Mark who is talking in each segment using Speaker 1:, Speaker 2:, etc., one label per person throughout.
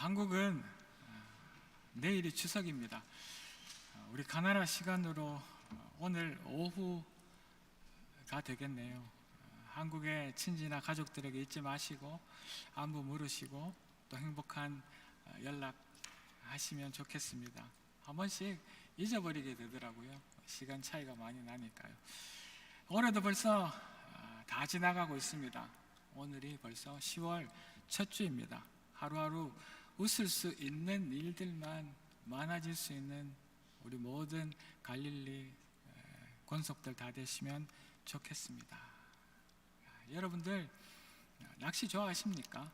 Speaker 1: 한국은 내일이 추석입니다. 우리 가나라 시간으로 오늘 오후가 되겠네요. 한국의 친지나 가족들에게 잊지 마시고 안부 물으시고 또 행복한 연락하시면 좋겠습니다. 한 번씩 잊어버리게 되더라고요. 시간 차이가 많이 나니까요. 올해도 벌써 다 지나가고 있습니다. 오늘이 벌써 10월 첫 주입니다. 하루하루 웃을 수 있는 일들만 많아질 수 있는 우리 모든 갈릴리 권속들 다 되시면 좋겠습니다. 여러분들 낚시 좋아하십니까?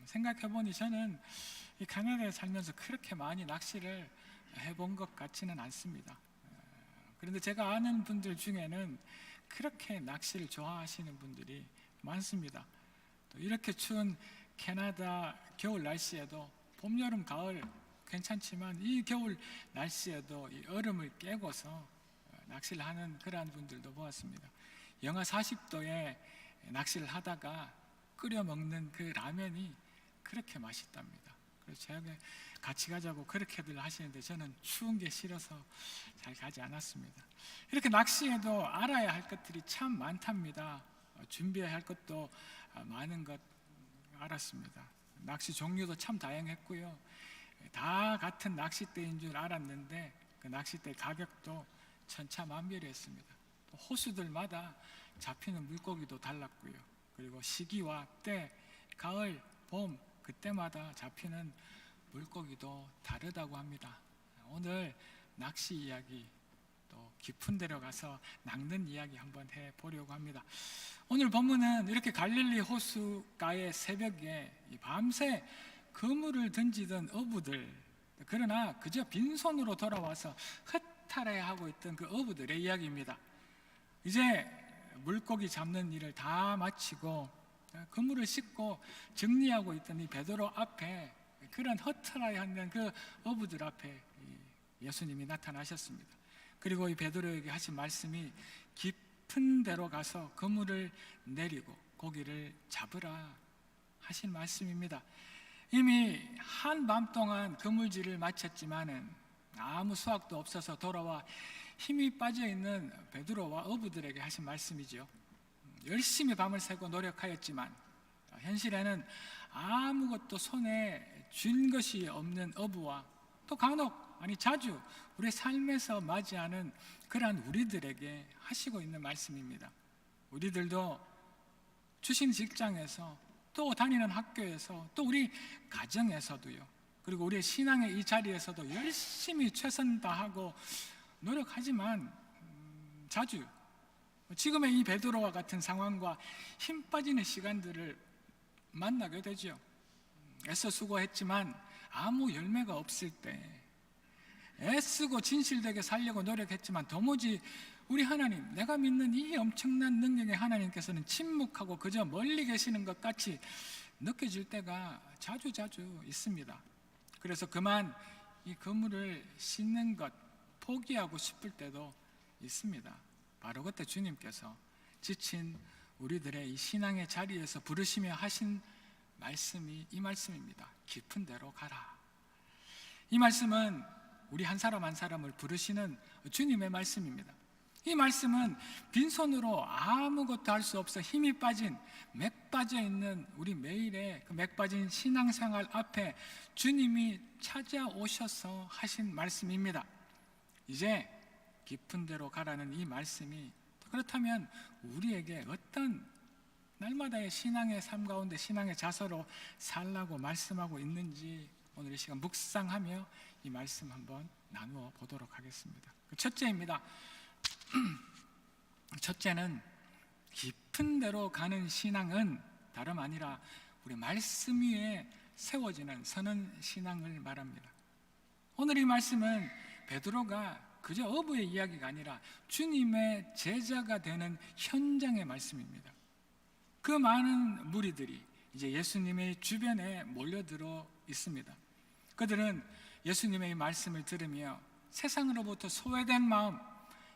Speaker 1: 생각해보니 저는 이 캐나다에 살면서 그렇게 많이 낚시를 해본 것 같지는 않습니다. 그런데 제가 아는 분들 중에는 그렇게 낚시를 좋아하시는 분들이 많습니다. 또 이렇게 추운 캐나다 겨울 날씨에도 봄, 여름, 가을 괜찮지만 이 겨울 날씨에도 이 얼음을 깨고서 낚시를 하는 그러한 분들도 보았습니다. 영하 40도에 낚시를 하다가 끓여 먹는 그 라면이 그렇게 맛있답니다. 그래서 제가 같이 가자고 그렇게들 하시는데 저는 추운 게 싫어서 잘 가지 않았습니다. 이렇게 낚시에도 알아야 할 것들이 참 많답니다. 준비해야 할 것도 많은 것 알았습니다. 낚시 종류도 참 다양했고요. 다 같은 낚싯대인 줄 알았는데 그 낚싯대 가격도 천차만별이었습니다. 또 호수들마다 잡히는 물고기도 달랐고요. 그리고 시기와 때, 가을, 봄 그때마다 잡히는 물고기도 다르다고 합니다. 오늘 낚시 이야기 또 깊은 데로 가서 낚는 이야기 한번 해보려고 합니다. 오늘 본문은 이렇게 갈릴리 호수가의 새벽에 밤새 그물을 던지던 어부들, 그러나 그저 빈손으로 돌아와서 허탈해하고 있던 그 어부들의 이야기입니다. 이제 물고기 잡는 일을 다 마치고 그물을 싣고 정리하고 있던 이 베드로 앞에 그런 허탈해하는 그 어부들 앞에 예수님이 나타나셨습니다. 그리고 이 베드로에게 하신 말씀이 깊은 데로 가서 그물을 내리고 고기를 잡으라 하신 말씀입니다. 이미 한밤 동안 그물질을 마쳤지만은 아무 수확도 없어서 돌아와 힘이 빠져있는 베드로와 어부들에게 하신 말씀이죠. 열심히 밤을 새고 노력하였지만 현실에는 아무것도 손에 쥔 것이 없는 어부와 또 간혹 자주 우리 삶에서 맞이하는 그러한 우리들에게 하시고 있는 말씀입니다. 우리들도 주신 직장에서 또 다니는 학교에서 또 우리 가정에서도요, 그리고 우리의 신앙의 이 자리에서도 열심히 최선 다하고 노력하지만 자주 지금의 이 베드로와 같은 상황과 힘 빠지는 시간들을 만나게 되죠. 애써 수고했지만 아무 열매가 없을 때, 애쓰고 진실되게 살려고 노력했지만 도무지 우리 하나님, 내가 믿는 이 엄청난 능력의 하나님께서는 침묵하고 그저 멀리 계시는 것 같이 느껴질 때가 자주 있습니다. 그래서 그만 이 그물을 싣는 것 포기하고 싶을 때도 있습니다. 바로 그때 주님께서 지친 우리들의 이 신앙의 자리에서 부르시며 하신 말씀이 이 말씀입니다. 깊은 데로 가라. 이 말씀은 우리 한 사람 한 사람을 부르시는 주님의 말씀입니다. 이 말씀은 빈손으로 아무것도 할 수 없어 힘이 빠진, 맥 빠져 있는 우리 매일의 그 맥 빠진 신앙생활 앞에 주님이 찾아오셔서 하신 말씀입니다. 이제 깊은 데로 가라는 이 말씀이 그렇다면 우리에게 어떤 날마다의 신앙의 삶 가운데 신앙의 자세로 살라고 말씀하고 있는지 오늘 이 시간 묵상하며 이 말씀 한번 나누어 보도록 하겠습니다. 첫째입니다. 첫째는 깊은 데로 가는 신앙은 다름 아니라 우리 말씀 위에 세워지는 선한 신앙을 말합니다. 오늘 이 말씀은 베드로가 그저 어부의 이야기가 아니라 주님의 제자가 되는 현장의 말씀입니다. 그 많은 무리들이 이제 예수님의 주변에 몰려들어 있습니다. 그들은 예수님의 말씀을 들으며 세상으로부터 소외된 마음,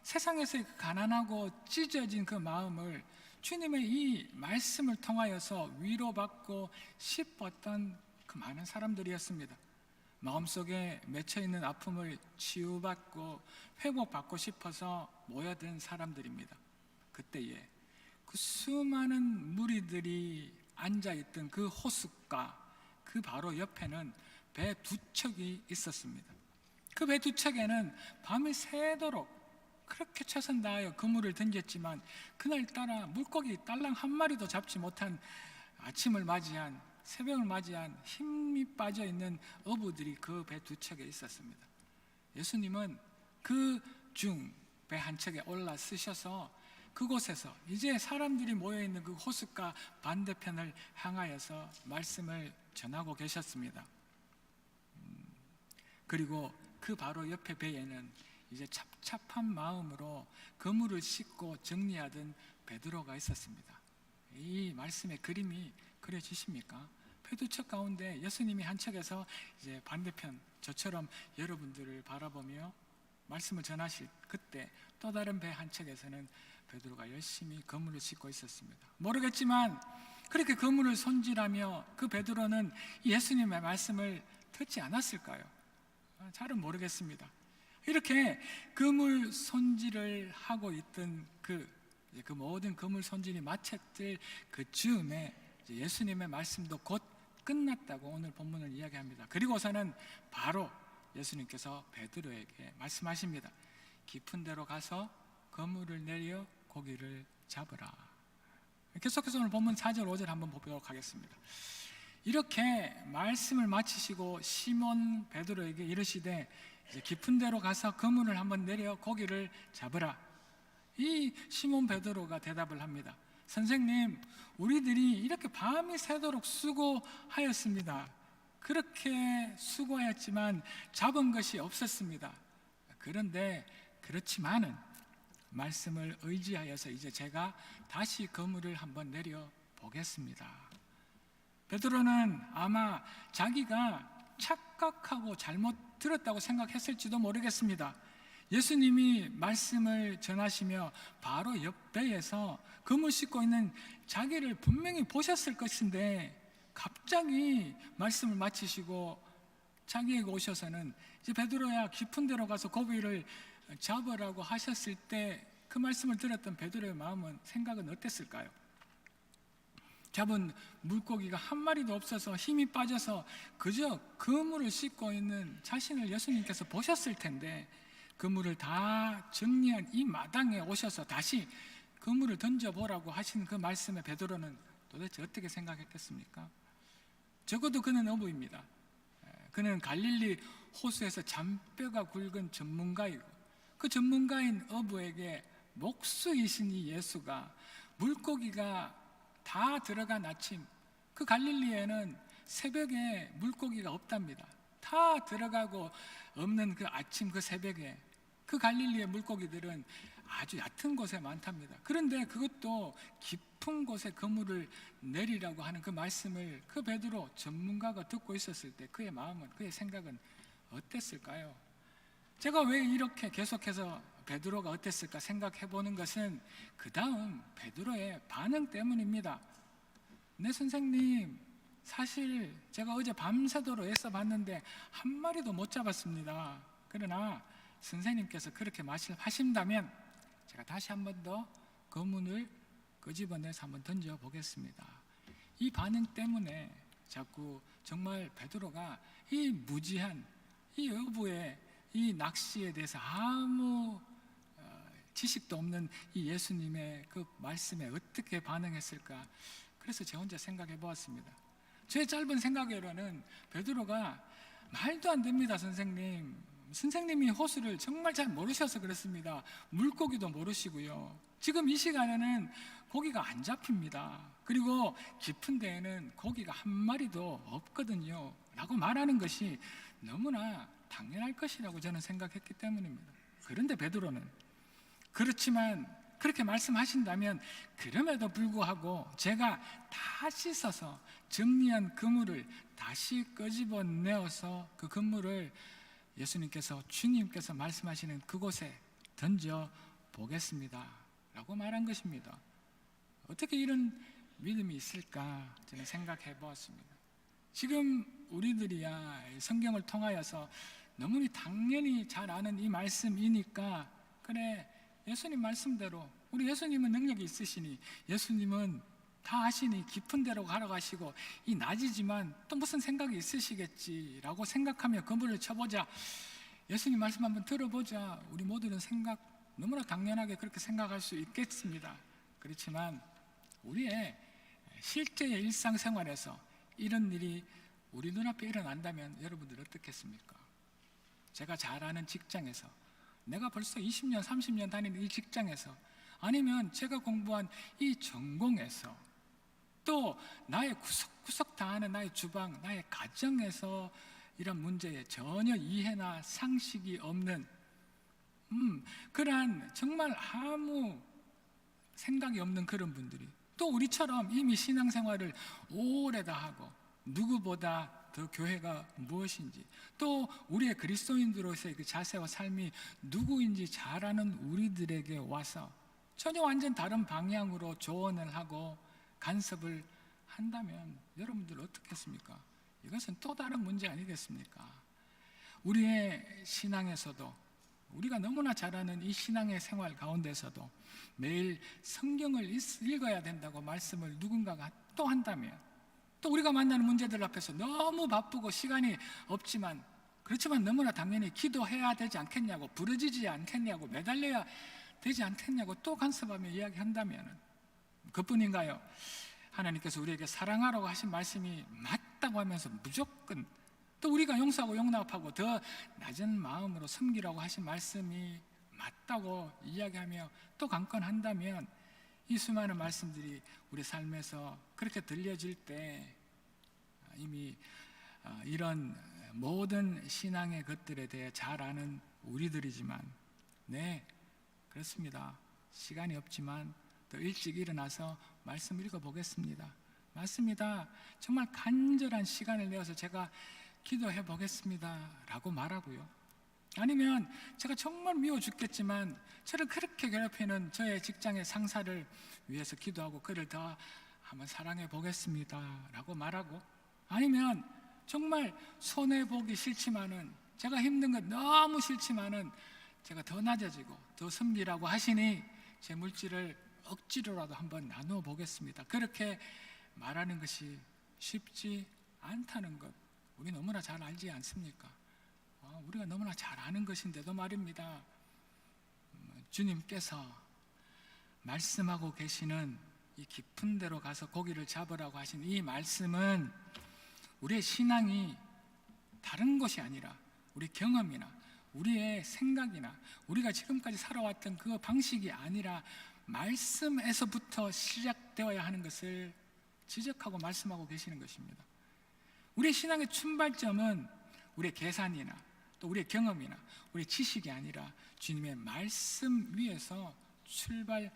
Speaker 1: 세상에서의 가난하고 찢어진 그 마음을 주님의 이 말씀을 통하여서 위로받고 싶었던 그 많은 사람들이었습니다. 마음속에 맺혀있는 아픔을 치유받고 회복받고 싶어서 모여든 사람들입니다. 그때에 그 수많은 무리들이 앉아있던 그 호숫가, 그 바로 옆에는 배 두 척이 있었습니다. 그 배 두 척에는 밤이 새도록 그렇게 최선 다하여 그물을 던졌지만 그날따라 물고기 딸랑 한 마리도 잡지 못한 아침을 맞이한, 새벽을 맞이한 힘이 빠져있는 어부들이 그 배 두 척에 있었습니다. 예수님은 그 중 배 한 척에 올라 쓰셔서 그곳에서 이제 사람들이 모여있는 그 호숫가 반대편을 향하여서 말씀을 전하고 계셨습니다. 그리고 그 바로 옆에 배에는 이제 찹찹한 마음으로 그물을 싣고 정리하던 베드로가 있었습니다. 이 말씀의 그림이 그려지십니까? 배 두 척 가운데 예수님이 한 척에서 이제 반대편 저처럼 여러분들을 바라보며 말씀을 전하실 그때 또 다른 배 한 척에서는 베드로가 열심히 그물을 싣고 있었습니다. 모르겠지만 그렇게 그물을 손질하며 그 베드로는 예수님의 말씀을 듣지 않았을까요? 잘은 모르겠습니다. 이렇게 그물 손질을 하고 있던 그 모든 그물 손질이 마쳤을 그 즈음에 예수님의 말씀도 곧 끝났다고 오늘 본문을 이야기합니다. 그리고서는 바로 예수님께서 베드로에게 말씀하십니다. 깊은 데로 가서 그물을 내려 고기를 잡으라. 계속해서 오늘 본문 4절 5절 한번 보도록 하겠습니다. 이렇게 말씀을 마치시고 시몬 베드로에게 이르시되 이제 깊은 데로 가서 그물을 한번 내려 고기를 잡으라. 이 시몬 베드로가 대답을 합니다. 선생님, 우리들이 이렇게 밤이 새도록 수고하였습니다. 그렇게 수고하였지만 잡은 것이 없었습니다. 그런데 그렇지만은 말씀을 의지하여서 이제 제가 다시 그물을 한번 내려 보겠습니다. 베드로는 아마 자기가 착각하고 잘못 들었다고 생각했을지도 모르겠습니다. 예수님이 말씀을 전하시며 바로 옆배에서 그물 싣고 있는 자기를 분명히 보셨을 것인데 갑자기 말씀을 마치시고 자기에게 오셔서는 이제 베드로야 깊은 데로 가서 고기를 잡으라고 하셨을 때 그 말씀을 들었던 베드로의 마음은, 생각은 어땠을까요? 잡은 물고기가 한 마리도 없어서 힘이 빠져서 그저 그물을 싣고 있는 자신을 예수님께서 보셨을 텐데 그물을 다 정리한 이 마당에 오셔서 다시 그물을 던져보라고 하신 그 말씀에 베드로는 도대체 어떻게 생각했겠습니까? 적어도 그는 어부입니다. 그는 갈릴리 호수에서 잔뼈가 굵은 전문가이고 그 전문가인 어부에게 목수이신 이 예수가 물고기가 다 들어간 아침, 그 갈릴리에는 새벽에 물고기가 없답니다. 다 들어가고 없는 그 아침, 그 새벽에 그 갈릴리의 물고기들은 아주 얕은 곳에 많답니다. 그런데 그것도 깊은 곳에 그물을 내리라고 하는 그 말씀을 그 베드로 전문가가 듣고 있었을 때 그의 마음은, 그의 생각은 어땠을까요? 제가 왜 이렇게 계속해서 베드로가 어땠을까 생각해 보는 것은 그 다음 베드로의 반응 때문입니다. 네, 선생님, 사실 제가 어제 밤새도록 애써 봤는데 한 마리도 못 잡았습니다. 그러나 선생님께서 그렇게 말씀하신다면 제가 다시 한 번 더 그물을 끄집어내서 한번 던져보겠습니다. 이 반응 때문에 자꾸 정말 베드로가 이 무지한 이 어부의 이 낚시에 대해서 아무 지식도 없는 이 예수님의 그 말씀에 어떻게 반응했을까? 그래서 제 혼자 생각해 보았습니다. 제 짧은 생각으로는 베드로가 말도 안 됩니다, 선생님. 선생님이 호수를 정말 잘 모르셔서 그렇습니다. 물고기도 모르시고요. 지금 이 시간에는 고기가 안 잡힙니다. 그리고 깊은 데에는 고기가 한 마리도 없거든요. 라고 말하는 것이 너무나 당연할 것이라고 저는 생각했기 때문입니다. 그런데 베드로는 그렇지만 그렇게 말씀하신다면 그럼에도 불구하고 제가 다 씻어서 정리한 그물을 다시 끄집어내어서 그 그물을 예수님께서, 주님께서 말씀하시는 그곳에 던져 보겠습니다 라고 말한 것입니다. 어떻게 이런 믿음이 있을까 저는 생각해 보았습니다. 지금 우리들이야 성경을 통하여서 너무나 당연히 잘 아는 이 말씀이니까, 그래, 예수님 말씀대로, 우리 예수님은 능력이 있으시니, 예수님은 다 아시니 깊은 데로 가라가시고, 이 낮이지만 또 무슨 생각이 있으시겠지라고 생각하며 그물을 쳐보자, 예수님 말씀 한번 들어보자, 우리 모두는 너무나 당연하게 그렇게 생각할 수 있겠습니다. 그렇지만 우리의 실제의 일상생활에서 이런 일이 우리 눈앞에 일어난다면 여러분들 어떻겠습니까? 제가 잘 아는 직장에서, 내가 벌써 20년, 30년 다니는 이 직장에서, 아니면 제가 공부한 이 전공에서, 또 나의 구석구석 다 아는 나의 주방, 나의 가정에서 이런 문제에 전혀 이해나 상식이 없는 그러한 정말 아무 생각이 없는 그런 분들이, 또 우리처럼 이미 신앙생활을 오래 다 하고 누구보다 더 교회가 무엇인지, 또 우리의 그리스도인들로서의 그 자세와 삶이 누구인지 잘 아는 우리들에게 와서 전혀 완전 다른 방향으로 조언을 하고 간섭을 한다면 여러분들 어떻겠습니까? 이것은 또 다른 문제 아니겠습니까? 우리의 신앙에서도, 우리가 너무나 잘 아는 이 신앙의 생활 가운데서도 매일 성경을 읽어야 된다고 말씀을 누군가가 또 한다면, 또 우리가 만나는 문제들 앞에서 너무 바쁘고 시간이 없지만, 그렇지만 너무나 당연히 기도해야 되지 않겠냐고, 부르짖지 않겠냐고, 매달려야 되지 않겠냐고 또 간섭하며 이야기한다면, 그뿐인가요? 하나님께서 우리에게 사랑하라고 하신 말씀이 맞다고 하면서 무조건, 또 우리가 용서하고 용납하고 더 낮은 마음으로 섬기라고 하신 말씀이 맞다고 이야기하며 또 강권한다면, 이 수많은 말씀들이 우리 삶에서 그렇게 들려질 때 이미 이런 모든 신앙의 것들에 대해 잘 아는 우리들이지만, 네, 그렇습니다. 시간이 없지만 더 일찍 일어나서 말씀 읽어보겠습니다. 맞습니다. 정말 간절한 시간을 내어서 제가 기도해 보겠습니다 라고 말하고요, 아니면 제가 정말 미워 죽겠지만 저를 그렇게 괴롭히는 저의 직장의 상사를 위해서 기도하고 그를 더 한번 사랑해 보겠습니다 라고 말하고, 아니면 정말 손해보기 싫지만은, 제가 힘든 건 너무 싫지만은 제가 더 낮아지고 더 섬기라고 하시니 제 물질을 억지로라도 한번 나누어 보겠습니다, 그렇게 말하는 것이 쉽지 않다는 것 우리 너무나 잘 알지 않습니까? 우리가 너무나 잘 아는 것인데도 말입니다, 주님께서 말씀하고 계시는 이 깊은 데로 가서 고기를 잡으라고 하신 이 말씀은 우리의 신앙이 다른 것이 아니라 우리 경험이나 우리의 생각이나 우리가 지금까지 살아왔던 그 방식이 아니라 말씀에서부터 시작되어야 하는 것을 지적하고 말씀하고 계시는 것입니다. 우리의 신앙의 출발점은 우리의 계산이나 또 우리의 경험이나 우리의 지식이 아니라 주님의 말씀 위에서 출발해야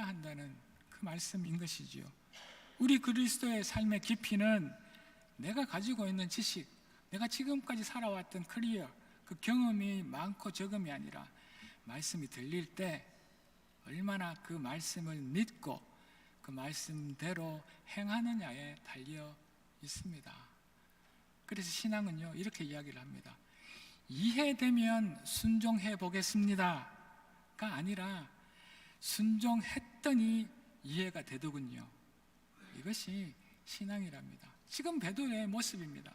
Speaker 1: 한다는 그 말씀인 것이지요. 우리 그리스도의 삶의 깊이는 내가 가지고 있는 지식, 내가 지금까지 살아왔던 커리어, 그 경험이 많고 적음이 아니라 말씀이 들릴 때 얼마나 그 말씀을 믿고 그 말씀대로 행하느냐에 달려 있습니다. 그래서 신앙은요, 이렇게 이야기를 합니다. 이해되면 순종해 보겠습니다가 아니라 순종했더니 이해가 되더군요. 이것이 신앙이랍니다. 지금 베드로의 모습입니다.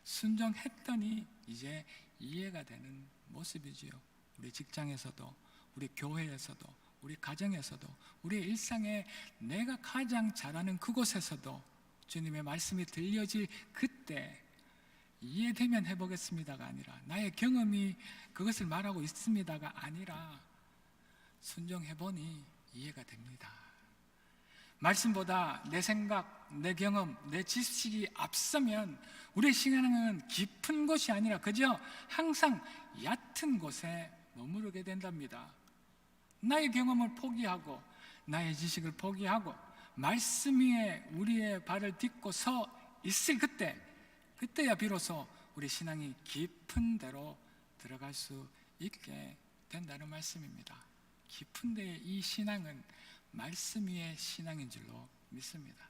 Speaker 1: 순종했더니 이제 이해가 되는 모습이지요. 우리 직장에서도, 우리 교회에서도, 우리 가정에서도, 우리 일상에 내가 가장 잘하는 그곳에서도 주님의 말씀이 들려질 그때 이해되면 해보겠습니다가 아니라, 나의 경험이 그것을 말하고 있습니다가 아니라 순종해보니 이해가 됩니다. 말씀보다 내 생각, 내 경험, 내 지식이 앞서면 우리의 신앙은 깊은 곳이 아니라 그저 항상 얕은 곳에 머무르게 된답니다. 나의 경험을 포기하고 나의 지식을 포기하고 말씀 위에 우리의 발을 딛고 서 있을 그때야 비로소 우리 신앙이 깊은 데로 들어갈 수 있게 된다는 말씀입니다. 깊은 데의 이 신앙은 말씀 위의 신앙인 줄로 믿습니다.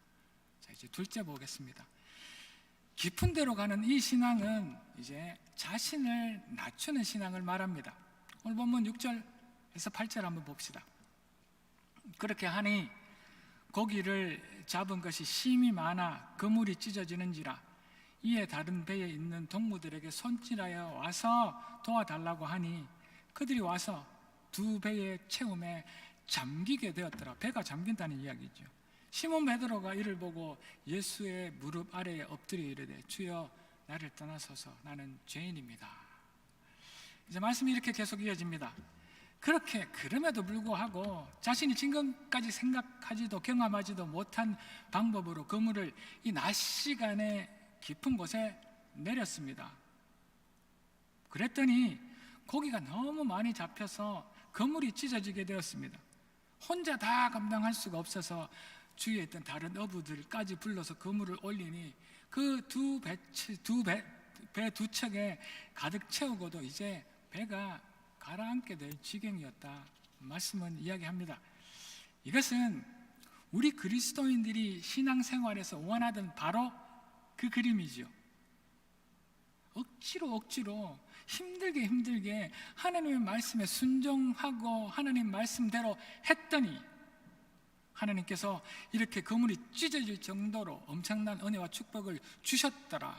Speaker 1: 자, 이제 둘째 보겠습니다. 깊은 데로 가는 이 신앙은 이제 자신을 낮추는 신앙을 말합니다. 오늘 본문 6절에서 8절 한번 봅시다. 그렇게 하니 고기를 잡은 것이 심히 많아 그물이 찢어지는지라 이에 다른 배에 있는 동무들에게 손질하여 와서 도와달라고 하니 그들이 와서 두 배의 채움에 잠기게 되었더라. 배가 잠긴다는 이야기죠. 시몬 베드로가 이를 보고 예수의 무릎 아래에 엎드려 이르되 주여 나를 떠나소서 나는 죄인입니다. 이제 말씀이 이렇게 계속 이어집니다. 그렇게 그럼에도 불구하고 자신이 지금까지 생각하지도 경험하지도 못한 방법으로 그물을 이 낮 시간에 깊은 곳에 내렸습니다. 그랬더니 고기가 너무 많이 잡혀서 그물이 찢어지게 되었습니다. 혼자 다 감당할 수가 없어서 주위에 있던 다른 어부들까지 불러서 그물을 올리니 그 배 두 척에 가득 채우고도 이제 배가 가라앉게 될 지경이었다. 말씀은 이야기합니다. 이것은 우리 그리스도인들이 신앙생활에서 원하던 바로 그 그림이죠. 억지로 힘들게 하나님의 말씀에 순종하고 하나님 말씀대로 했더니 하나님께서 이렇게 그물이 찢어질 정도로 엄청난 은혜와 축복을 주셨더라.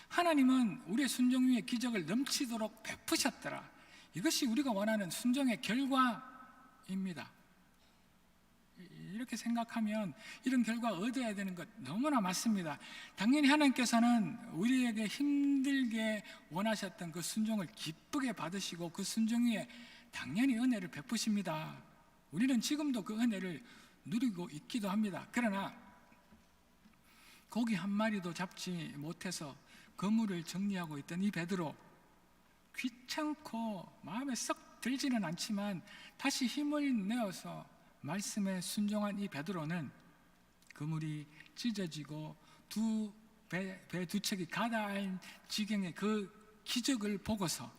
Speaker 1: 하나님은 우리의 순종 위에 기적을 넘치도록 베푸셨더라. 이것이 우리가 원하는 순종의 결과입니다. 이렇게 생각하면 이런 결과 얻어야 되는 것 너무나 맞습니다. 당연히 하나님께서는 우리에게 힘들게 원하셨던 그 순종을 기쁘게 받으시고 그 순종 위에 당연히 은혜를 베푸십니다. 우리는 지금도 그 은혜를 누리고 있기도 합니다. 그러나 고기 한 마리도 잡지 못해서 그물을 정리하고 있던 이 베드로, 귀찮고 마음에 썩 들지는 않지만 다시 힘을 내어서 말씀에 순종한 이 베드로는 그물이 찢어지고 배 두 척이 가다할 지경의 그 기적을 보고서,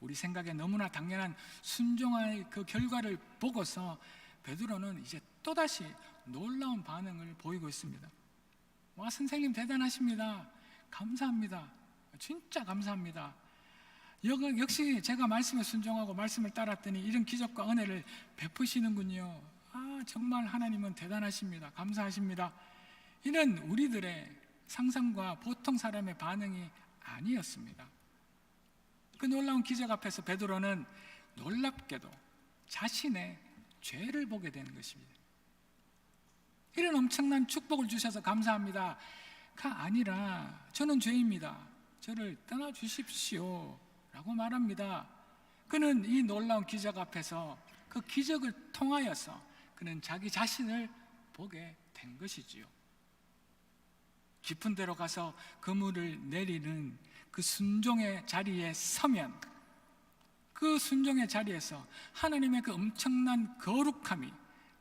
Speaker 1: 우리 생각에 너무나 당연한 순종의 그 결과를 보고서 베드로는 이제 또다시 놀라운 반응을 보이고 있습니다. 와, 선생님 대단하십니다. 감사합니다. 진짜 감사합니다. 역시 제가 말씀에 순종하고 말씀을 따랐더니 이런 기적과 은혜를 베푸시는군요. 아, 정말 하나님은 대단하십니다. 감사하십니다. 이는 우리들의 상상과 보통 사람의 반응이 아니었습니다. 그 놀라운 기적 앞에서 베드로는 놀랍게도 자신의 죄를 보게 되는 것입니다. 이런 엄청난 축복을 주셔서 감사합니다가 아니라 저는 죄입니다. 저를 떠나주십시오 라고 말합니다. 그는 이 놀라운 기적 앞에서 그 기적을 통하여서 그는 자기 자신을 보게 된 것이지요. 깊은 데로 가서 그물을 내리는 그 순종의 자리에 서면 그 순종의 자리에서 하나님의 그 엄청난 거룩함이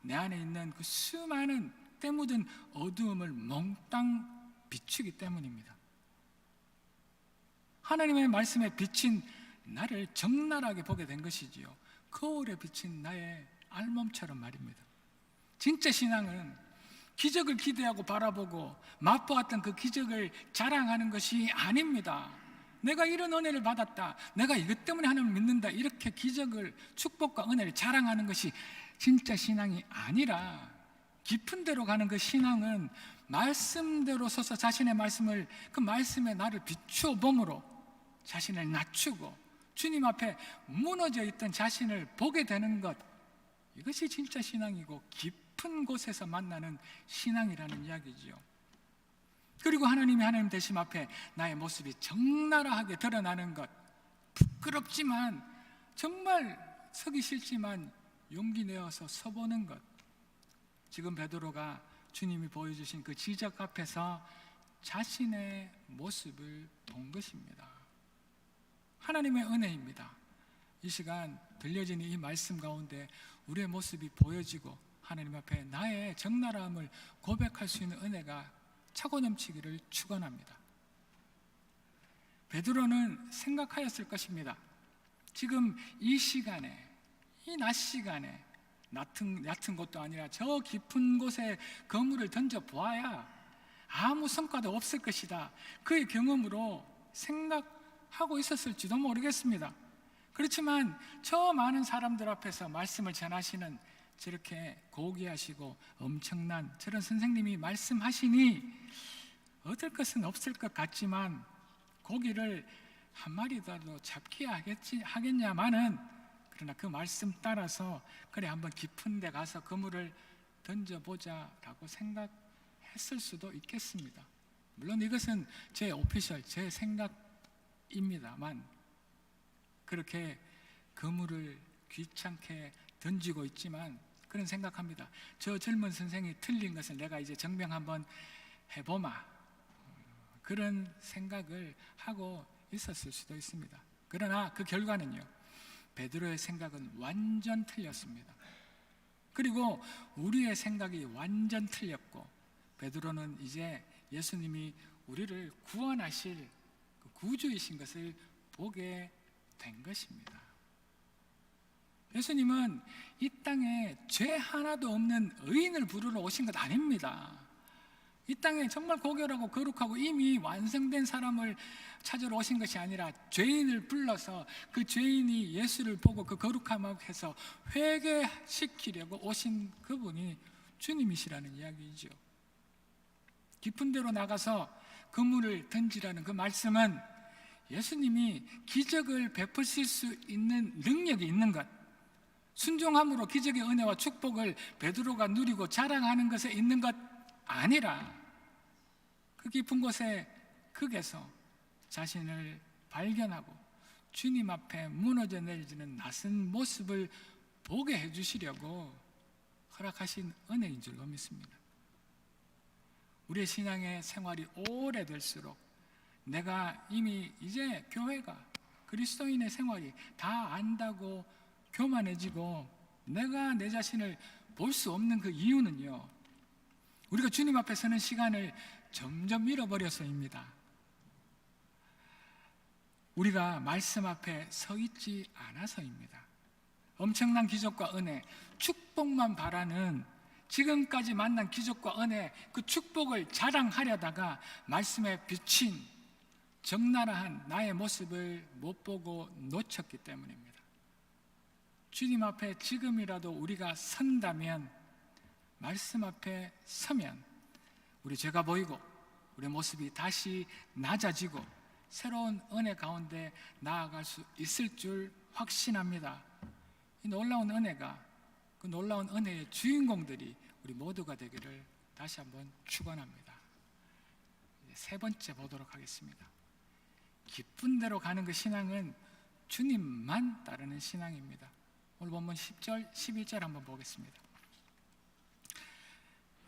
Speaker 1: 내 안에 있는 그 수많은 때 묻은 어두움을 몽땅 비추기 때문입니다. 하나님의 말씀에 비친 나를 적나라하게 보게 된 것이지요. 거울에 비친 나의 알몸처럼 말입니다. 진짜 신앙은 기적을 기대하고 바라보고 맛보았던 그 기적을 자랑하는 것이 아닙니다. 내가 이런 은혜를 받았다, 내가 이것 때문에 하나님을 믿는다, 이렇게 기적을, 축복과 은혜를 자랑하는 것이 진짜 신앙이 아니라, 깊은 데로 가는 그 신앙은 말씀대로 서서 자신의 말씀을, 그 말씀에 나를 비추어 봄으로 자신을 낮추고 주님 앞에 무너져 있던 자신을 보게 되는 것, 이것이 진짜 신앙이고 깊은 곳에서 만나는 신앙이라는 이야기지요. 그리고 하나님이 하나님 되심 앞에 나의 모습이 적나라하게 드러나는 것, 부끄럽지만 정말 서기 싫지만 용기 내어서 서보는 것, 지금 베드로가 주님이 보여주신 그 기적 앞에서 자신의 모습을 본 것입니다. 하나님의 은혜입니다. 이 시간 들려지는 이 말씀 가운데 우리의 모습이 보여지고 하나님 앞에 나의 적나라함을 고백할 수 있는 은혜가 차고 넘치기를 축원합니다. 베드로는 생각하였을 것입니다. 지금 이 시간에, 이 낮 시간에, 얕은 곳도 아니라 저 깊은 곳에 그물을 던져 보아야 아무 성과도 없을 것이다, 그의 경험으로 생각하고 있었을지도 모르겠습니다. 그렇지만 저 많은 사람들 앞에서 말씀을 전하시는 저렇게 고귀하시고 엄청난 저런 선생님이 말씀하시니 얻을 것은 없을 것 같지만 고기를 한 마리라도 잡기야 하겠냐마는, 그러나 그 말씀 따라서 그래 한번 깊은 데 가서 그물을 던져보자라고 생각했을 수도 있겠습니다. 물론 이것은 제 오피셜, 제 생각입니다만 그렇게 그물을 귀찮게 던지고 있지만 그런 생각합니다. 저 젊은 선생이 틀린 것을 내가 이제 증명 한번 해보마, 그런 생각을 하고 있었을 수도 있습니다. 그러나 그 결과는요, 베드로의 생각은 완전 틀렸습니다. 그리고 우리의 생각이 완전 틀렸고, 베드로는 이제 예수님이 우리를 구원하실 그 구주이신 것을 보게 된 것입니다. 예수님은 이 땅에 죄 하나도 없는 의인을 부르러 오신 것 아닙니다. 이 땅에 정말 고결하고 거룩하고 이미 완성된 사람을 찾으러 오신 것이 아니라 죄인을 불러서 그 죄인이 예수를 보고 그 거룩함 앞에서 회개시키려고 오신 그분이 주님이시라는 이야기이죠. 깊은 데로 나가서 그물을 던지라는 그 말씀은 예수님이 기적을 베푸실 수 있는 능력이 있는 것, 순종함으로 기적의 은혜와 축복을 베드로가 누리고 자랑하는 것에 있는 것 아니라 그 깊은 곳에 극에서 자신을 발견하고 주님 앞에 무너져 내리는 낯선 모습을 보게 해주시려고 허락하신 은혜인 줄로 믿습니다. 우리의 신앙의 생활이 오래될수록 내가 이미 이제 교회가, 그리스도인의 생활이 다 안다고 교만해지고 내가 내 자신을 볼 수 없는 그 이유는요, 우리가 주님 앞에 서는 시간을 점점 잃어버려서입니다. 우리가 말씀 앞에 서 있지 않아서입니다. 엄청난 기적과 은혜, 축복만 바라는 지금까지 만난 기적과 은혜, 그 축복을 자랑하려다가 말씀에 비친 적나라한 나의 모습을 못 보고 놓쳤기 때문입니다. 주님 앞에 지금이라도 우리가 선다면, 말씀 앞에 서면 우리 죄가 보이고 우리 모습이 다시 낮아지고 새로운 은혜 가운데 나아갈 수 있을 줄 확신합니다. 이 놀라운 은혜가, 그 놀라운 은혜의 주인공들이 우리 모두가 되기를 다시 한번 축원합니다. 이제 세 번째 보도록 하겠습니다. 기쁜 대로 가는 그 신앙은 주님만 따르는 신앙입니다. 오늘 본문 10절, 11절 한번 보겠습니다.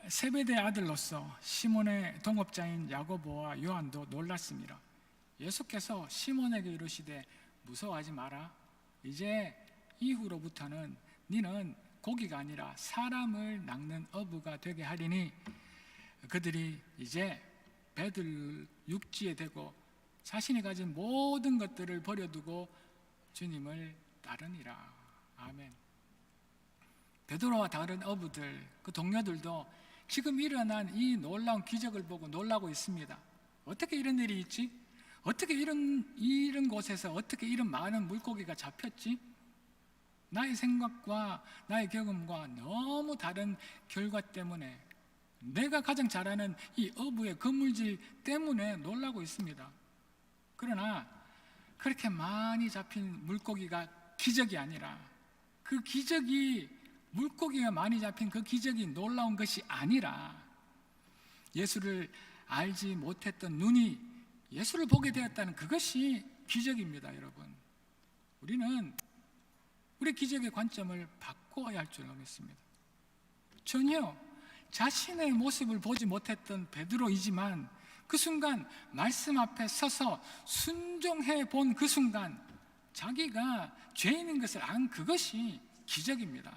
Speaker 1: 세베대의 아들로서 시몬의 동업자인 야고보와 요한도 놀랐습니다. 예수께서 시몬에게 이르시되 무서워하지 마라. 이제 이후로부터는 너는 고기가 아니라 사람을 낚는 어부가 되게 하리니 그들이 이제 배들 육지에 대고 자신이 가진 모든 것들을 버려두고 주님을 따르니라. 아멘. 베드로와 다른 어부들, 그 동료들도 지금 일어난 이 놀라운 기적을 보고 놀라고 있습니다. 어떻게 이런 일이 있지? 어떻게 이런 곳에서 어떻게 이런 많은 물고기가 잡혔지? 나의 생각과 나의 경험과 너무 다른 결과 때문에, 내가 가장 잘 아는 이 어부의 그물질 때문에 놀라고 있습니다. 그러나 그렇게 많이 잡힌 물고기가 기적이 아니라, 그 기적이, 물고기가 많이 잡힌 그 기적이 놀라운 것이 아니라 예수를 알지 못했던 눈이 예수를 보게 되었다는 그것이 기적입니다. 여러분, 우리는 우리 기적의 관점을 바꿔야 할 줄 믿습니다. 전혀 자신의 모습을 보지 못했던 베드로이지만 그 순간 말씀 앞에 서서 순종해 본 그 순간 자기가 죄인인 것을 안 그것이 기적입니다.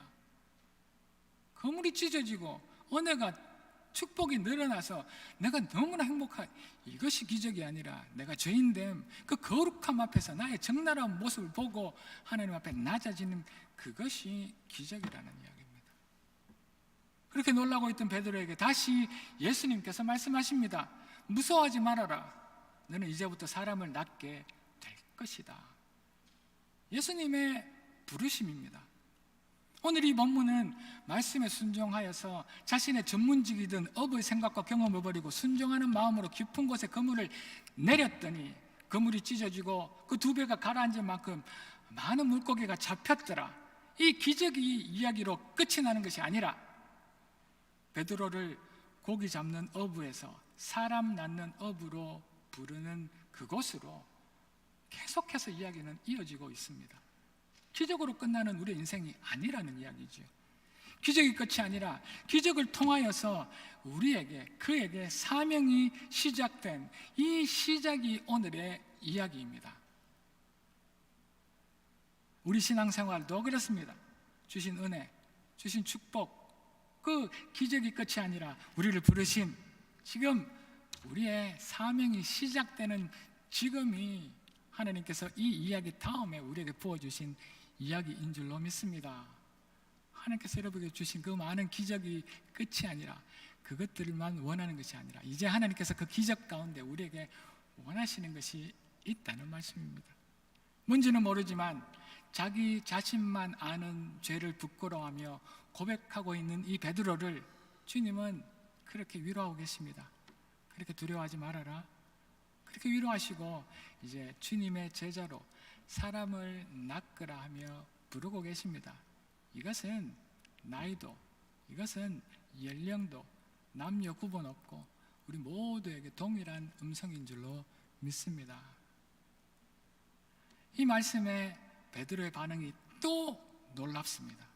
Speaker 1: 그물이 찢어지고 은혜가, 축복이 늘어나서 내가 너무나 행복한, 이것이 기적이 아니라 내가 죄인됨, 그 거룩함 앞에서 나의 적나라한 모습을 보고 하나님 앞에 낮아지는 그것이 기적이라는 이야기입니다. 그렇게 놀라고 있던 베드로에게 다시 예수님께서 말씀하십니다. 무서워하지 말아라. 너는 이제부터 사람을 낫게 될 것이다. 예수님의 부르심입니다. 오늘 이 본문은 말씀에 순종하여서 자신의 전문직이든 업의 생각과 경험을 버리고 순종하는 마음으로 깊은 곳에 그물을 내렸더니 그물이 찢어지고 그 2배가 가라앉은 만큼 많은 물고기가 잡혔더라. 이 기적의 이야기로 끝이 나는 것이 아니라 베드로를 고기 잡는 어부에서 사람 낳는 어부로 부르는 그곳으로 계속해서 이야기는 이어지고 있습니다. 기적으로 끝나는 우리의 인생이 아니라는 이야기죠. 기적이 끝이 아니라 기적을 통하여서 그에게 사명이 시작된 이 시작이 오늘의 이야기입니다. 우리 신앙생활도 그렇습니다. 주신 은혜, 주신 축복, 그 기적이 끝이 아니라 우리를 부르신 지금 우리의 사명이 시작되는 지금이 하나님께서 이 이야기 다음에 우리에게 부어주신 이야기인 줄로 믿습니다. 하나님께서 여러분에게 주신 그 많은 기적이 끝이 아니라 그것들만 원하는 것이 아니라 이제 하나님께서 그 기적 가운데 우리에게 원하시는 것이 있다는 말씀입니다. 뭔지는 모르지만 자기 자신만 아는 죄를 부끄러워하며 고백하고 있는 이 베드로를 주님은 그렇게 위로하고 계십니다. 그렇게 두려워하지 말아라. 그렇게 위로하시고 이제 주님의 제자로 사람을 낚으라 하며 부르고 계십니다. 이것은 나이도, 이것은 연령도 남녀 구분 없고 우리 모두에게 동일한 음성인 줄로 믿습니다. 이 말씀에 베드로의 반응이 또 놀랍습니다.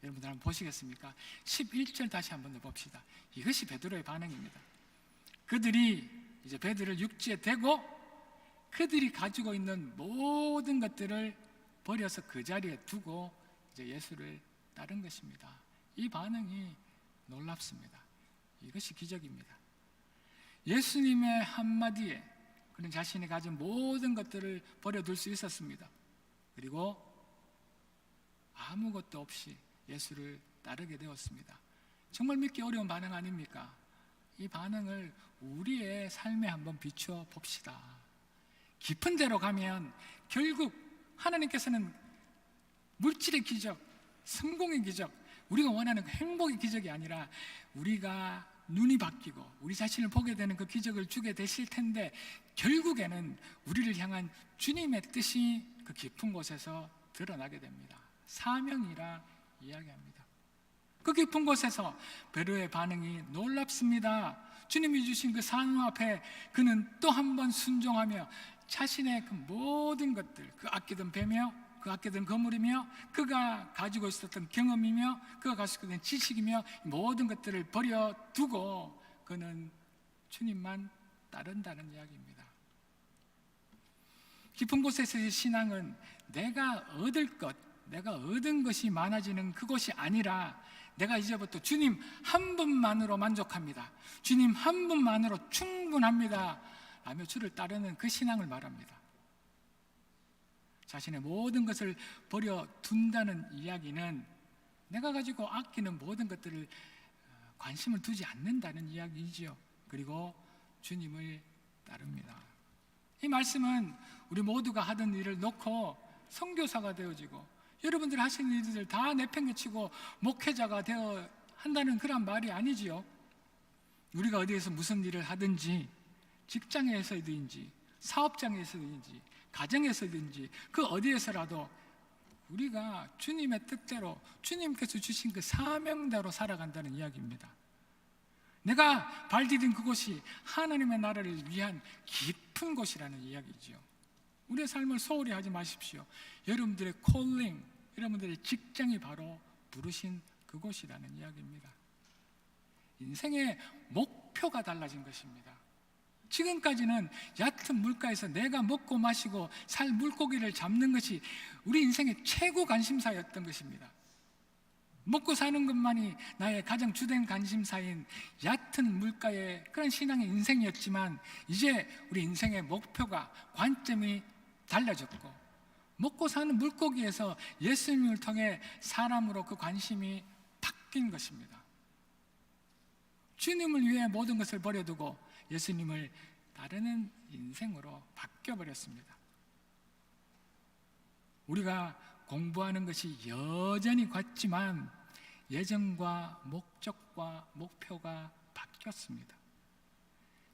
Speaker 1: 여러분들 한번 보시겠습니까? 11절 다시 한번 봅시다. 이것이 베드로의 반응입니다. 그들이 이제 베드로를 육지에 대고 그들이 가지고 있는 모든 것들을 버려서 그 자리에 두고 이제 예수를 따른 것입니다. 이 반응이 놀랍습니다. 이것이 기적입니다. 예수님의 한마디에 그는 자신이 가진 모든 것들을 버려둘 수 있었습니다. 그리고 아무것도 없이 예수를 따르게 되었습니다. 정말 믿기 어려운 반응 아닙니까? 이 반응을 우리의 삶에 한번 비춰 봅시다. 깊은 데로 가면 결국 하나님께서는 물질의 기적, 성공의 기적, 우리가 원하는 행복의 기적이 아니라 우리가 눈이 바뀌고 우리 자신을 보게 되는 그 기적을 주게 되실 텐데 결국에는 우리를 향한 주님의 뜻이 그 깊은 곳에서 드러나게 됩니다. 사명이라 이야기합니다. 그 깊은 곳에서 베드로의 반응이 놀랍습니다. 주님이 주신 그 사명 앞에 그는 또 한 번 순종하며 자신의 그 모든 것들, 그 아끼던 배며 그 아끼던 거물이며 그가 가지고 있었던 경험이며 그가 가지고 있던 지식이며 모든 것들을 버려두고 그는 주님만 따른다는 이야기입니다. 깊은 곳에서의 신앙은 내가 얻을 것, 내가 얻은 것이 많아지는 그것이 아니라 내가 이제부터 주님 한 분만으로 만족합니다. 주님 한 분만으로 충분합니다. 라며 주를 따르는 그 신앙을 말합니다. 자신의 모든 것을 버려둔다는 이야기는 내가 가지고 아끼는 모든 것들을 관심을 두지 않는다는 이야기이지요. 그리고 주님을 따릅니다. 이 말씀은 우리 모두가 하던 일을 놓고 선교사가 되어지고 여러분들 하시는 일들 다 내팽개치고 목회자가 되어 한다는 그런 말이 아니지요. 우리가 어디에서 무슨 일을 하든지 직장에서든지 사업장에서든지 가정에서든지 그 어디에서라도 우리가 주님의 뜻대로 주님께서 주신 그 사명대로 살아간다는 이야기입니다. 내가 발디딘 그곳이 하나님의 나라를 위한 깊은 곳이라는 이야기죠. 우리의 삶을 소홀히 하지 마십시오. 여러분들의 콜링, 여러분들의 직장이 바로 부르신 그곳이라는 이야기입니다. 인생의 목표가 달라진 것입니다. 지금까지는 얕은 물가에서 내가 먹고 마시고 살 물고기를 잡는 것이 우리 인생의 최고 관심사였던 것입니다. 먹고 사는 것만이 나의 가장 주된 관심사인 얕은 물가의 그런 신앙의 인생이었지만 이제 우리 인생의 목표가 관점이 달라졌고 먹고 사는 물고기에서 예수님을 통해 사람으로 그 관심이 바뀐 것입니다. 주님을 위해 모든 것을 버려두고 예수님을 따르는 인생으로 바뀌어버렸습니다. 우리가 공부하는 것이 여전히 같지만 예정과 목적과 목표가 바뀌었습니다.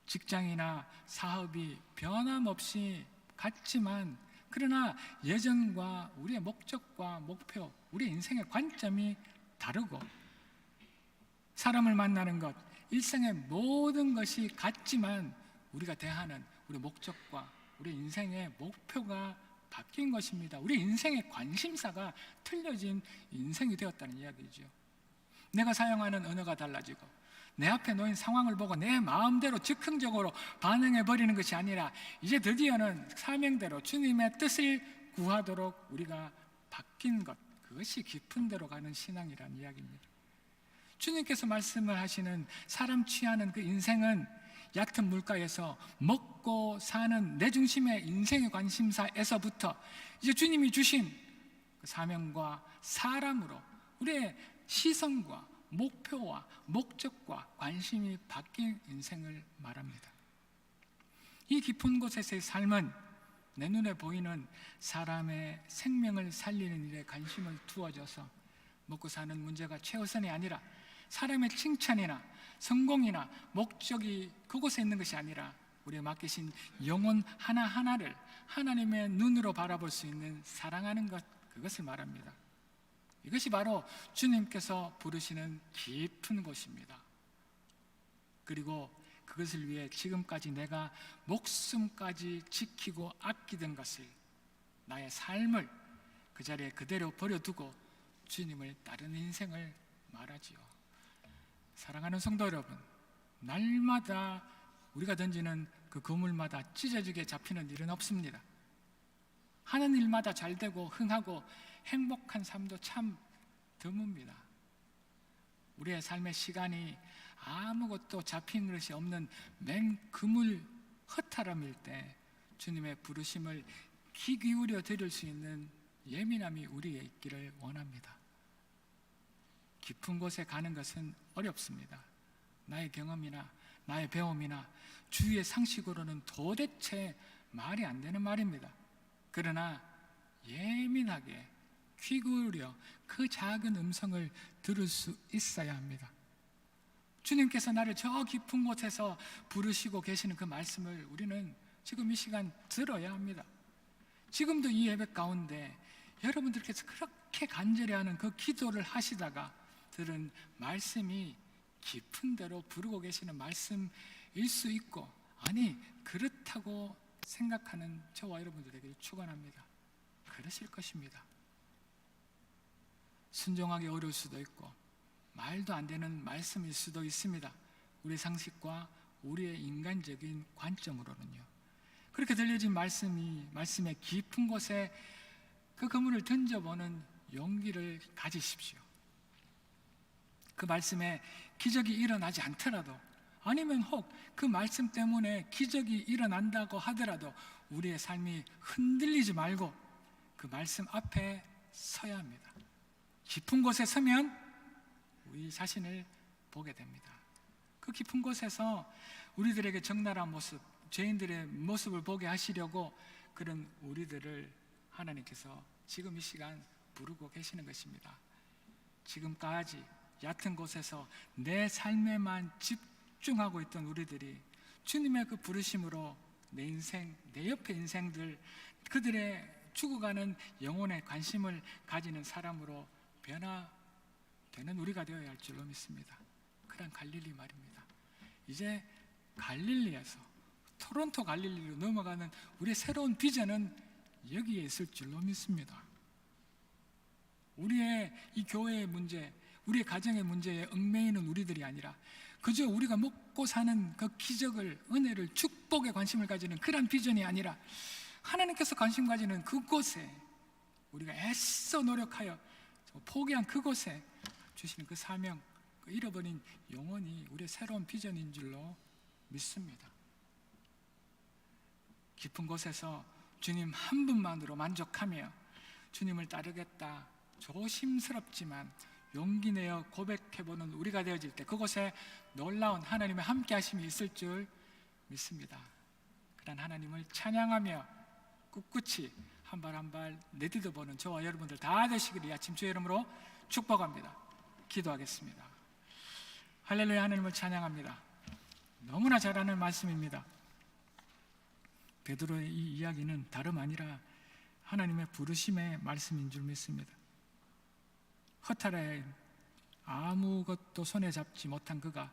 Speaker 1: 직장이나 사업이 변함없이 같지만 그러나 예전과 우리의 목적과 목표, 우리의 인생의 관점이 다르고 사람을 만나는 것, 일생의 모든 것이 같지만 우리가 대하는 우리 목적과 우리 인생의 목표가 바뀐 것입니다. 우리 인생의 관심사가 틀려진 인생이 되었다는 이야기죠. 내가 사용하는 언어가 달라지고 내 앞에 놓인 상황을 보고 내 마음대로 즉흥적으로 반응해버리는 것이 아니라 이제 드디어는 사명대로 주님의 뜻을 구하도록 우리가 바뀐 것, 그것이 깊은 데로 가는 신앙이라는 이야기입니다. 주님께서 말씀을 하시는 사람 취하는 그 인생은 얕은 물가에서 먹고 사는 내 중심의 인생의 관심사에서부터 이제 주님이 주신 그 사명과 사람으로 우리의 시선과 목표와 목적과 관심이 바뀐 인생을 말합니다. 이 깊은 곳에서의 삶은 내 눈에 보이는 사람의 생명을 살리는 일에 관심을 두어져서 먹고 사는 문제가 최우선이 아니라 사람의 칭찬이나 성공이나 목적이 그곳에 있는 것이 아니라 우리의 맡기신 영혼 하나하나를 하나님의 눈으로 바라볼 수 있는 사랑하는 것, 그것을 말합니다. 이것이 바로 주님께서 부르시는 깊은 곳입니다. 그리고 그것을 위해 지금까지 내가 목숨까지 지키고 아끼던 것을, 나의 삶을 그 자리에 그대로 버려두고 주님을 따르는 인생을 말하지요. 사랑하는 성도 여러분, 날마다 우리가 던지는 그 그물마다 찢어지게 잡히는 일은 없습니다. 하는 일마다 잘되고 흥하고 행복한 삶도 참 드뭅니다. 우리의 삶의 시간이 아무것도 잡힌 것이 없는 맨 그물 허탈함일 때 주님의 부르심을 귀 기울여 들을 수 있는 예민함이 우리에 있기를 원합니다. 깊은 곳에 가는 것은 어렵습니다. 나의 경험이나 나의 배움이나 주위의 상식으로는 도대체 말이 안 되는 말입니다. 그러나 예민하게 귀 기울여 그 작은 음성을 들을 수 있어야 합니다. 주님께서 나를 저 깊은 곳에서 부르시고 계시는 그 말씀을 우리는 지금 이 시간 들어야 합니다. 지금도 이 예배 가운데 여러분들께서 그렇게 간절히 하는 그 기도를 하시다가 들은 말씀이 깊은 데로 부르고 계시는 말씀일 수 있고, 아니 그렇다고 생각하는 저와 여러분들에게 축원합니다. 그러실 것입니다. 순종하기 어려울 수도 있고 말도 안 되는 말씀일 수도 있습니다. 우리 상식과 우리의 인간적인 관점으로는요. 그렇게 들려진 말씀의 깊은 곳에 그 그물을 던져보는 용기를 가지십시오. 그 말씀에 기적이 일어나지 않더라도, 아니면 혹 그 말씀 때문에 기적이 일어난다고 하더라도 우리의 삶이 흔들리지 말고 그 말씀 앞에 서야 합니다. 깊은 곳에 서면 우리 자신을 보게 됩니다. 그 깊은 곳에서 우리들에게 적나라한 모습, 죄인들의 모습을 보게 하시려고 그런 우리들을 하나님께서 지금 이 시간 부르고 계시는 것입니다. 지금까지 얕은 곳에서 내 삶에만 집중하고 있던 우리들이 주님의 그 부르심으로 내 인생, 내 옆의 인생들, 그들의 죽어가는 영혼에 관심을 가지는 사람으로 변화되는 우리가 되어야 할 줄로 믿습니다. 그런 갈릴리 말입니다. 이제 갈릴리에서 토론토 갈릴리로 넘어가는 우리의 새로운 비전은 여기에 있을 줄로 믿습니다. 우리의 이 교회의 문제, 우리의 가정의 문제에 얽매이는 우리들이 아니라 그저 우리가 먹고 사는 그 기적을, 은혜를, 축복에 관심을 가지는 그런 비전이 아니라 하나님께서 관심 가지는 그곳에, 우리가 애써 노력하여 포기한 그곳에 주시는 그 사명, 그 잃어버린 영혼이 우리의 새로운 비전인 줄로 믿습니다. 깊은 곳에서 주님 한 분만으로 만족하며 주님을 따르겠다 조심스럽지만 용기 내어 고백해보는 우리가 되어질 때 그곳에 놀라운 하나님의 함께 하심이 있을 줄 믿습니다. 그런 하나님을 찬양하며 꿋꿋이 한 발 한 발 내딛어보는 저와 여러분들 다 되시기를 이 아침 주의 이름으로 축복합니다. 기도하겠습니다. 할렐루야. 하나님을 찬양합니다. 너무나 잘하는 말씀입니다. 베드로의 이 이야기는 다름 아니라 하나님의 부르심의 말씀인 줄 믿습니다. 허탈해 아무것도 손에 잡지 못한 그가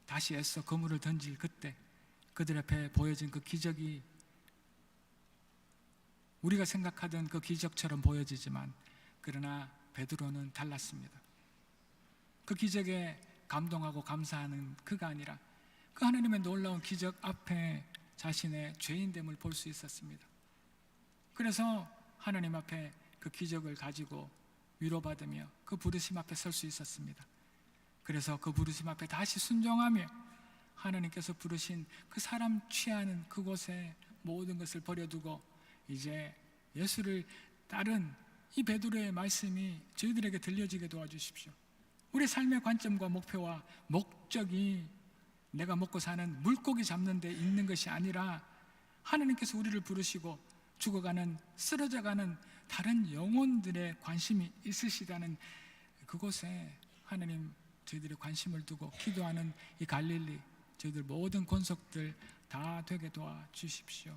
Speaker 1: 다시 애써 그물을 던질 그때 그들 앞에 보여진 그 기적이 우리가 생각하던 그 기적처럼 보여지지만 그러나 베드로는 달랐습니다. 그 기적에 감동하고 감사하는 그가 아니라 그 하나님의 놀라운 기적 앞에 자신의 죄인됨을 볼 수 있었습니다. 그래서 하나님 앞에 그 기적을 가지고 위로받으며 그 부르심 앞에 설 수 있었습니다. 그래서 그 부르심 앞에 다시 순종하며 하나님께서 부르신 그 사람 취하는 그곳에 모든 것을 버려두고 이제 예수를 따른 이 베드로의 말씀이 저희들에게 들려지게 도와주십시오. 우리 삶의 관점과 목표와 목적이 내가 먹고 사는 물고기 잡는 데 있는 것이 아니라 하나님께서 우리를 부르시고 죽어가는 쓰러져가는 다른 영혼들의 관심이 있으시다는 그곳에 하나님 저희들의 관심을 두고 기도하는 이 갈릴리 저희들 모든 권속들 다 되게 도와주십시오.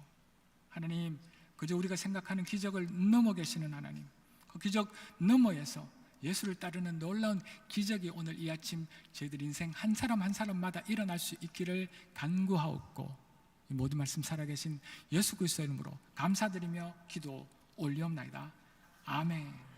Speaker 1: 하나님, 그저 우리가 생각하는 기적을 넘어 계시는 하나님, 그 기적 너머에서 예수를 따르는 놀라운 기적이 오늘 이 아침 저희들 인생 한 사람 한 사람마다 일어날 수 있기를 간구하옵고 이 모든 말씀 살아계신 예수 그리스도 이름으로 감사드리며 기도 올리옵나이다. 아멘.